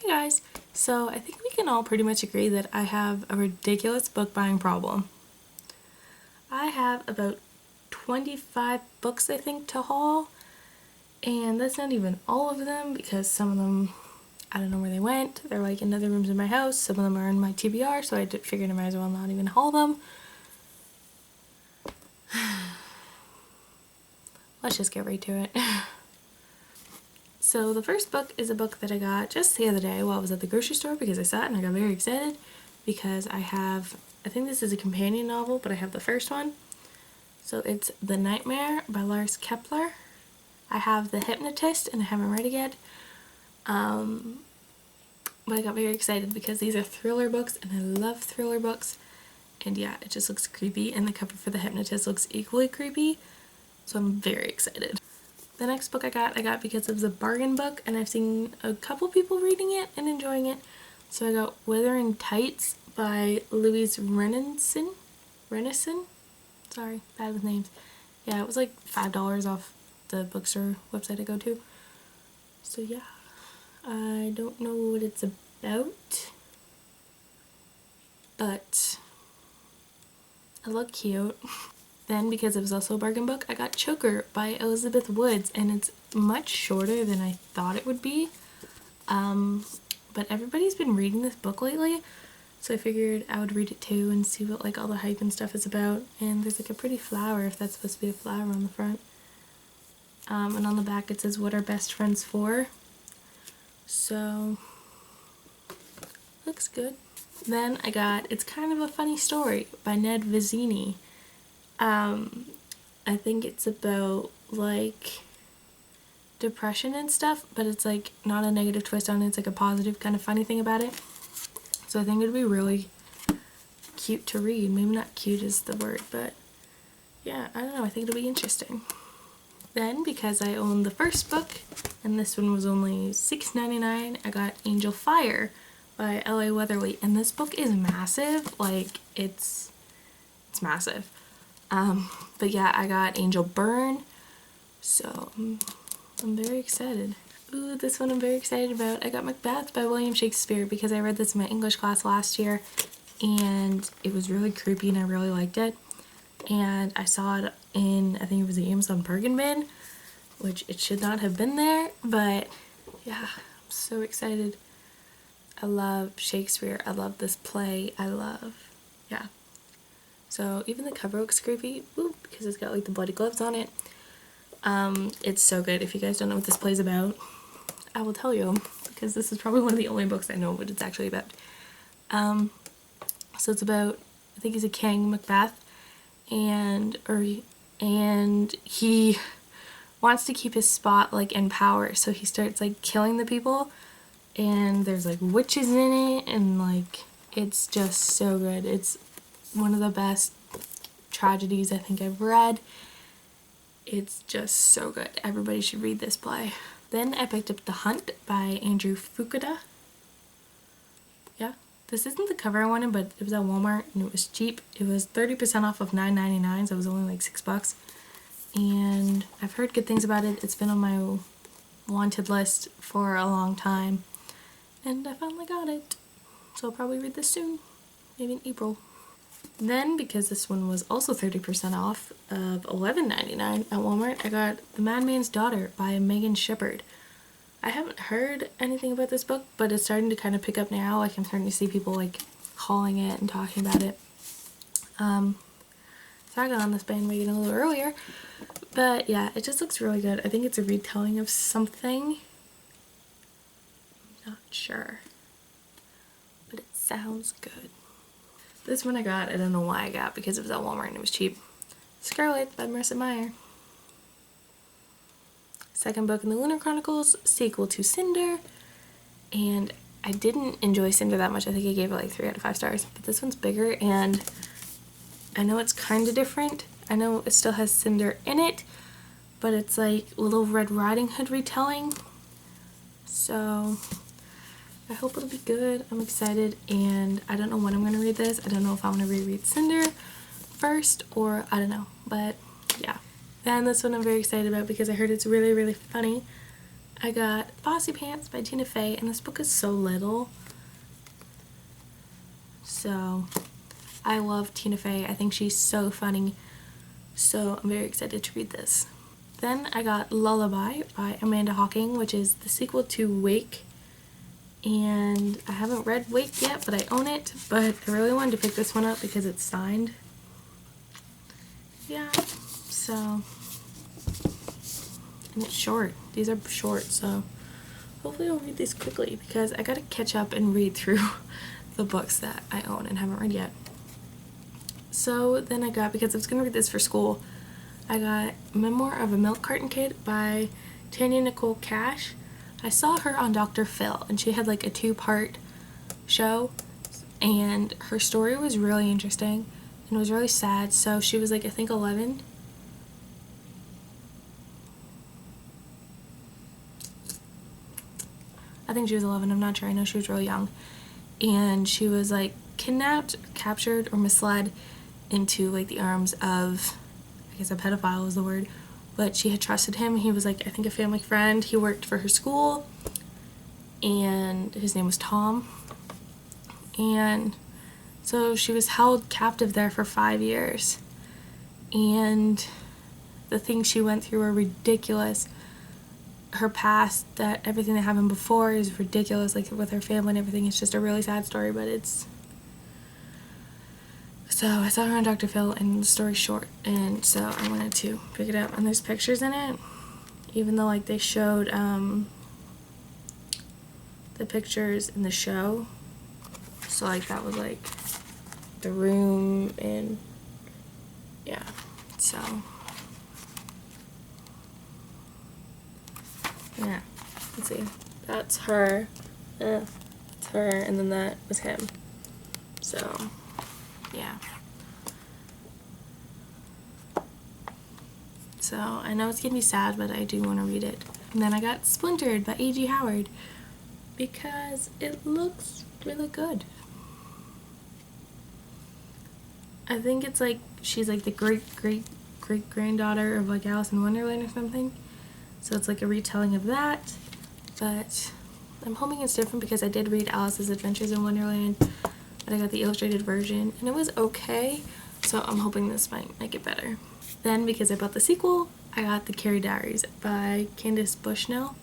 Hey guys, so I think we can all pretty much agree that I have a ridiculous book buying problem. I have about 25 books I think to haul, and that's not even all of them because some of them, I don't know where they went. They're like in other rooms in my house. Some of them are in my TBR, so I figured I might as well not even haul them. Let's just get right to it. So the first book is a book that I got just the other day while I was at the grocery store because I saw it and I got very excited because I think this is a companion novel, but I have the first one. So it's The Nightmare by Lars Kepler. I have The Hypnotist and I haven't read it yet. But I got very excited because these are thriller books and I love thriller books. And yeah, it just looks creepy and the cover for The Hypnotist looks equally creepy. So I'm very excited. The next book I got because it was a bargain book and I've seen a couple people reading it and enjoying it. So I got Wuthering Tights by Louise Renison? Sorry, bad with names. Yeah, it was like $5 off the bookstore website I go to. So yeah, I don't know what it's about, but it looked cute. Then, because it was also a bargain book, I got Choker by Elizabeth Woods, and it's much shorter than I thought it would be. But everybody's been reading this book lately, so I figured I would read it too and see what like all the hype and stuff is about. And there's like a pretty flower, if that's supposed to be a flower, on the front. And on the back it says, "What are best friends for?" So, looks good. Then I got It's Kind of a Funny Story by Ned Vizzini. I think it's about like depression and stuff, but it's like not a negative twist on it, it's like a positive kind of funny thing about it. So I think it'd be really cute to read. Maybe not cute is the word, but yeah, I don't know, I think it'll be interesting. Then, because I own the first book, and this one was only $6.99, I got Angel Fire by L.A. Weatherly, and this book is massive, like it's massive. But yeah, I got Angel Burn, so I'm very excited. Ooh, this one I'm very excited about. I got Macbeth by William Shakespeare because I read this in my English class last year, and it was really creepy and I really liked it. And I saw it in, I think it was the Amazon bargain bin, which it should not have been there, but yeah, I'm so excited. I love Shakespeare, I love this play, yeah. So even the cover looks creepy, because it's got like the bloody gloves on it. It's so good. If you guys don't know what this play's about, I will tell you, because this is probably one of the only books I know what it's actually about. So it's about, I think he's a king, Macbeth, and he wants to keep his spot like in power, so he starts like killing the people, and there's like witches in it, and like it's just so good. It's one of the best tragedies I think I've read. It's just so good. Everybody should read this play. Then I picked up The Hunt by Andrew Fukuda. Yeah, this isn't the cover I wanted, but it was at Walmart and it was cheap. It was 30% off of $9.99, so it was only like $6. And I've heard good things about it. It's been on my wanted list for a long time, and I finally got it. So I'll probably read this soon, maybe in April. Then, because this one was also 30% off of $11.99 at Walmart, I got The Madman's Daughter by Megan Shepherd. I haven't heard anything about this book, but it's starting to kind of pick up now. Like, I'm starting to see people like hauling it and talking about it. So I got on this bandwagon a little earlier, but yeah, it just looks really good. I think it's a retelling of something. I'm not sure, but it sounds good. This one I don't know why I got, because it was at Walmart and it was cheap. Scarlet by Marissa Meyer. Second book in the Lunar Chronicles, sequel to Cinder. And I didn't enjoy Cinder that much. I think I gave it like 3 out of 5 stars. But this one's bigger, and I know it's kind of different. I know it still has Cinder in it, but it's like a little Red Riding Hood retelling. So I hope it'll be good. I'm excited, and I don't know when I'm going to read this. I don't know if I'm going to reread Cinder first, or I don't know, but yeah. Then this one I'm very excited about because I heard it's really, really funny I got Bossy Pants by Tina Fey, and this book is so little. So I love Tina Fey. I think she's so funny. So I'm very excited to read this. Then I got Lullaby by Amanda Hocking, which is the sequel to Wake. And I haven't read Wake yet, but I own it. But I really wanted to pick this one up because it's signed. Yeah, so, and it's short. These are short, so hopefully I'll read these quickly because I gotta catch up and read through the books that I own and haven't read yet. So then I got, because I was gonna read this for school, I got Memoir of a Milk Carton Kid by Tanya Nicole Cash. I saw her on Dr. Phil, and she had like a 2-part show, and her story was really interesting, and it was really sad. So she was like, I think 11. I think she was 11, I'm not sure, I know she was really young. And she was like kidnapped, or captured, or misled into like the arms of, I guess a pedophile is the word, but she had trusted him. He was like, I think a family friend. He worked for her school, and his name was Tom. And so she was held captive there for 5 years, and the things she went through were ridiculous. Her past, that everything that happened before is ridiculous, like with her family and everything. It's just a really sad story, but it's, so I saw her on Dr. Phil, and the story's short, and so I wanted to pick it up. And there's pictures in it, even though like they showed the pictures in the show. So like that was like the room, and yeah, so yeah, let's see, that's her, it's her, and then that was him. So yeah. So I know it's gonna be sad, but I do want to read it. And then I got Splintered by A.G. Howard because it looks really good. I think it's like she's like the great granddaughter of like Alice in Wonderland or something. So it's like a retelling of that. But I'm hoping it's different because I did read Alice's Adventures in Wonderland, but I got the illustrated version and it was okay. So I'm hoping this might make it better. Then, because I bought the sequel, I got The Carrie Diaries by Candace Bushnell.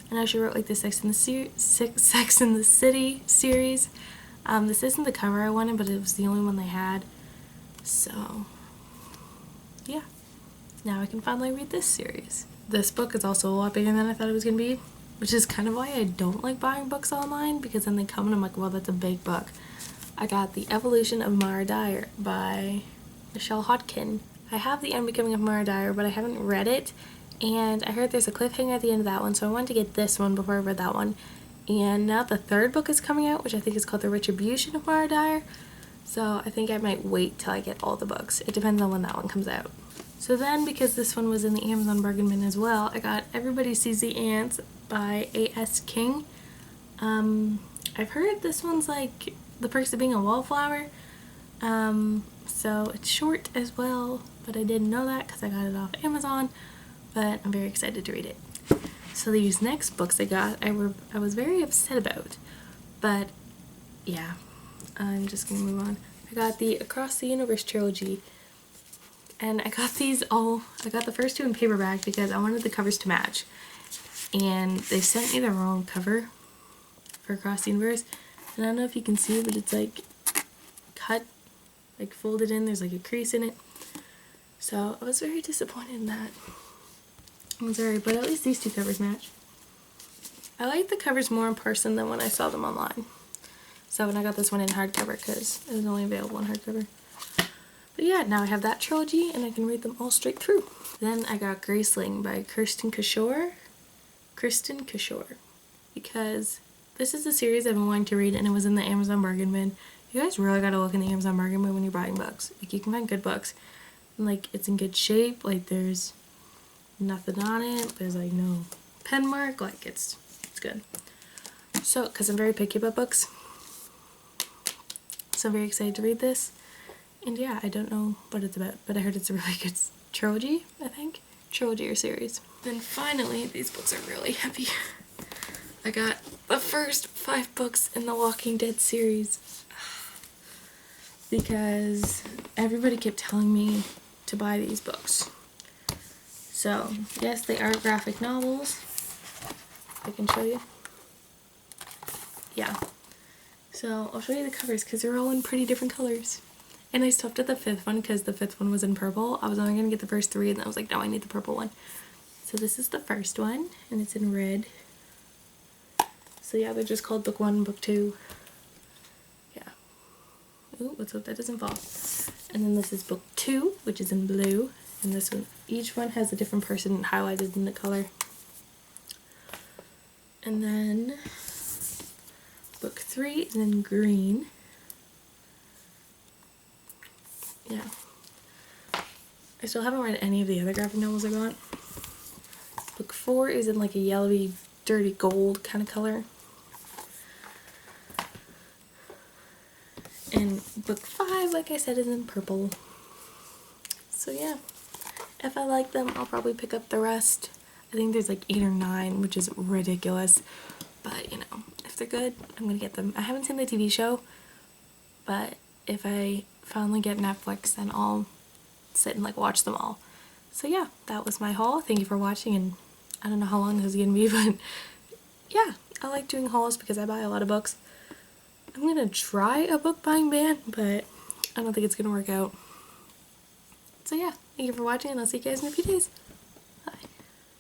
I know she wrote like the Sex and the City series. This isn't the cover I wanted, but it was the only one they had. So, yeah. Now I can finally read this series. This book is also a lot bigger than I thought it was going to be, which is kind of why I don't like buying books online, because then they come and I'm like, well, that's a big book. I got The Evolution of Mara Dyer by Michelle Hodkin. I have The Unbecoming of Mara Dyer, but I haven't read it, and I heard there's a cliffhanger at the end of that one, so I wanted to get this one before I read that one. And now the third book is coming out, which I think is called The Retribution of Mara Dyer, so I think I might wait till I get all the books. It depends on when that one comes out. So then, because this one was in the Amazon bargain bin as well, I got Everybody Sees the Ants by A.S. King. I've heard this one's like The Perks of Being a Wallflower, so it's short as well, but I didn't know that because I got it off Amazon, but I'm very excited to read it. So these next books I got, I was very upset about, but yeah, I'm just gonna move on. I got the Across the Universe trilogy, and I got the first two in paperback because I wanted the covers to match, and they sent me the wrong cover for Across the Universe, and I don't know if you can see, but it's like cut, like folded in, there's like a crease in it, so I was very disappointed in that. I'm sorry, but at least these two covers match. I like the covers more in person than when I saw them online. So when I got this one in hardcover because it was only available in hardcover. But yeah, now I have that trilogy and I can read them all straight through. Then I got Graceling by Kirsten Cashore. Because this is a series I've been wanting to read and it was in the Amazon bargain bin. You guys really gotta look in the Amazon bargain bin when you're buying books. Like, you can find good books. And like, it's in good shape. Like, there's nothing on it. There's like no pen mark. Like, it's good. So, because I'm very picky about books. So I'm very excited to read this. And yeah, I don't know what it's about, but I heard it's a really good trilogy, I think. trilogy or series. Then finally, these books are really heavy. I got the first 5 books in the Walking Dead series because everybody kept telling me to buy these books. So, yes, they are graphic novels. I can show you. Yeah. So, I'll show you the covers because they're all in pretty different colors. And I stopped at the 5th one because the 5th one was in purple. I was only going to get the first 3 and then I was like, no, I need the purple one. So this is the first one and it's in red. So yeah, they're just called book 1, book 2. Yeah. Ooh, let's hope that doesn't fall. And then this is book 2, which is in blue. And this one, each one has a different person highlighted in the color. And then book 3 is in green. Yeah. I still haven't read any of the other graphic novels I got. Book 4 is in like a yellowy, dirty gold kind of color. And book 5, like I said, is in purple. So yeah, if I like them, I'll probably pick up the rest. I think there's like 8 or 9, which is ridiculous. But, you know, if they're good, I'm gonna get them. I haven't seen the TV show, but if I finally get Netflix, then I'll sit and like watch them all. So yeah, that was my haul. Thank you for watching, and I don't know how long this is gonna be, but yeah, I like doing hauls because I buy a lot of books. I'm gonna try a book buying ban, but I don't think it's gonna work out. So yeah, thank you for watching, and I'll see you guys in a few days.